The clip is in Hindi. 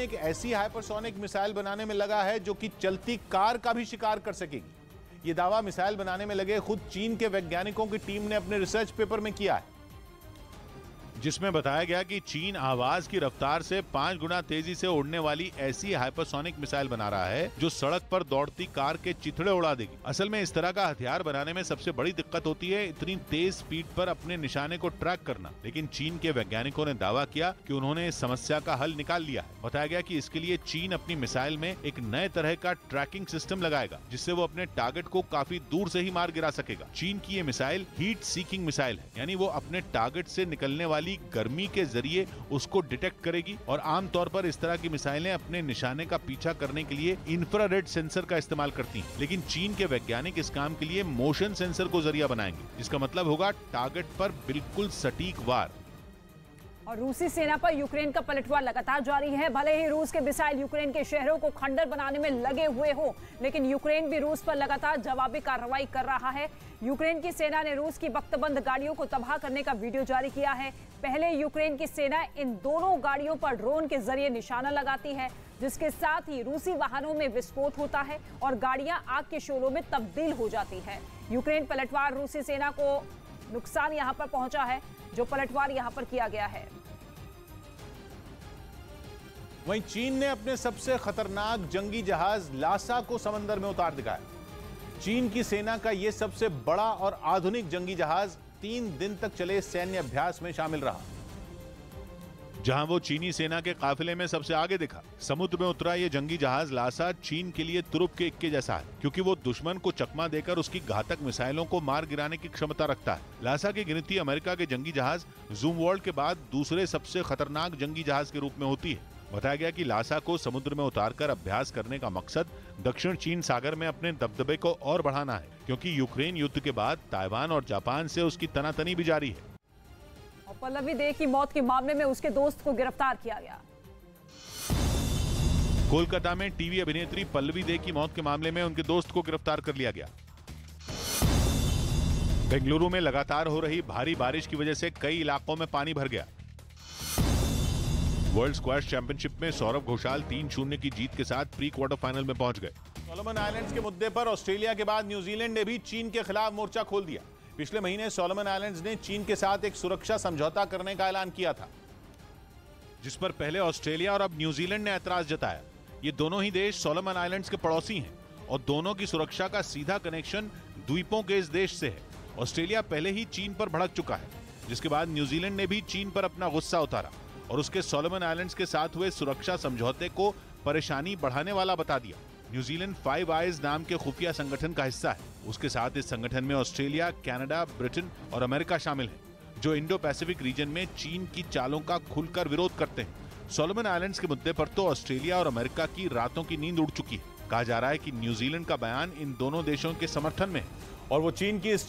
एक ऐसी हाइपरसोनिक मिसाइल बनाने में लगा है जो कि चलती कार का भी शिकार कर सकेगी। यह दावा मिसाइल बनाने में लगे खुद चीन के वैज्ञानिकों की टीम ने अपने रिसर्च पेपर में किया है, जिसमें बताया गया कि चीन आवाज की रफ्तार से 5 गुना तेजी से उड़ने वाली ऐसी हाइपरसोनिक मिसाइल बना रहा है जो सड़क पर दौड़ती कार के चिथड़े उड़ा देगी। असल में इस तरह का हथियार बनाने में सबसे बड़ी दिक्कत होती है इतनी तेज स्पीड पर अपने निशाने को ट्रैक करना, लेकिन चीन के वैज्ञानिकों ने दावा किया कि उन्होंने इस समस्या का हल निकाल लिया है। बताया गया कि इसके लिए चीन अपनी मिसाइल में एक नए तरह का ट्रैकिंग सिस्टम लगाएगा जिससे वो अपने टारगेट को काफी दूर से ही मार गिरा सकेगा। चीन की ये मिसाइल हीट सीकिंग मिसाइल है, यानी वो अपने टारगेट से निकलने वाली गर्मी के जरिए उसको डिटेक्ट करेगी और आमतौर पर इस तरह की मिसाइलें अपने निशाने का पीछा करने के लिए इंफ्रारेड सेंसर का इस्तेमाल करती हैं, लेकिन चीन के वैज्ञानिक इस काम के लिए मोशन सेंसर को जरिया बनाएंगे, जिसका मतलब होगा टारगेट पर बिल्कुल सटीक वार। और रूसी सेना पर यूक्रेन का पलटवार लगातार जारी है। भले ही रूस के मिसाइल यूक्रेन के शहरों को खंडर बनाने में लगे हुए हो, लेकिन यूक्रेन भी रूस पर लगातार जवाबी कार्रवाई कर रहा है। यूक्रेन की सेना ने रूस की बख्तबंद गाड़ियों को तबाह करने का वीडियो जारी किया है। पहले यूक्रेन की सेना इन दोनों गाड़ियों पर ड्रोन के जरिए निशाना लगाती है, जिसके साथ ही रूसी वाहनों में विस्फोट होता है और गाड़ियां आग के शोलों में तब्दील हो जाती है। यूक्रेन पलटवार रूसी सेना को नुकसान यहां पर पहुंचा है, जो पलटवार यहां पर किया गया है। वहीं चीन ने अपने सबसे खतरनाक जंगी जहाज लासा को समंदर में उतार दिखाया। चीन की सेना का यह सबसे बड़ा और आधुनिक जंगी जहाज 3 दिन तक चले सैन्य अभ्यास में शामिल रहा, जहां वो चीनी सेना के काफिले में सबसे आगे दिखा। समुद्र में उतरा ये जंगी जहाज लासा चीन के लिए तुरुप के इक्के जैसा है, क्योंकि वो दुश्मन को चकमा देकर उसकी घातक मिसाइलों को मार गिराने की क्षमता रखता है। लासा की गिनती अमेरिका के जंगी जहाज ज़ूमवर्ल्ड के बाद दूसरे सबसे खतरनाक जंगी जहाज के रूप में होती है। बताया गया कि लासा को समुद्र में उतारकर अभ्यास करने का मकसद दक्षिण चीन सागर में अपने दबदबे को और बढ़ाना है, क्योंकि यूक्रेन युद्ध के बाद ताइवान और जापान से उसकी तनातनी भी जारी है। और पल्लवी दे की मौत के मामले में उसके दोस्त को गिरफ्तार किया गया। कोलकाता में टीवी अभिनेत्री पल्लवी दे की मौत के मामले में उनके दोस्त को गिरफ्तार कर लिया गया। बेंगलुरु में लगातार हो रही भारी बारिश की वजह से कई इलाकों में पानी भर गया। वर्ल्ड स्क्वैश चैंपियनशिप में सौरव घोषाल 3-0 की जीत के साथ प्री क्वार्टर फाइनल में पहुंच गए। सोलोमन आइलैंड्स के मुद्दे पर ऑस्ट्रेलिया के बाद न्यूजीलैंड ने भी चीन के खिलाफ मोर्चा खोल दिया। पिछले महीने सोलोमन आइलैंड्स ने चीन के साथ एक सुरक्षा समझौता करने का ऐलान किया था, जिस पर पहले ऑस्ट्रेलिया और अब न्यूजीलैंड ने ऐतराज जताया। ये दोनों ही देश सोलोमन आइलैंड्स के पड़ोसी हैं और दोनों की सुरक्षा का सीधा कनेक्शन द्वीपों के इस देश से है। ऑस्ट्रेलिया पहले ही चीन पर भड़क चुका है, जिसके बाद न्यूजीलैंड ने भी चीन पर अपना गुस्सा उतारा और उसके सोलोमन आइलैंड्स के साथ हुए सुरक्षा समझौते को परेशानी बढ़ाने वाला बता दिया। न्यूजीलैंड फाइव आइज नाम के खुफिया संगठन का हिस्सा है। उसके साथ इस संगठन में ऑस्ट्रेलिया, कनाडा, ब्रिटेन और अमेरिका शामिल हैं, जो इंडो पैसिफिक रीजन में चीन की चालों का खुलकर विरोध करते हैं। सोलोमन आइलैंड्स के मुद्दे पर तो ऑस्ट्रेलिया और अमेरिका की रातों की नींद उड़ चुकी है। कहा जा रहा है कि न्यूजीलैंड का बयान इन दोनों देशों के समर्थन में है और वो चीन की इस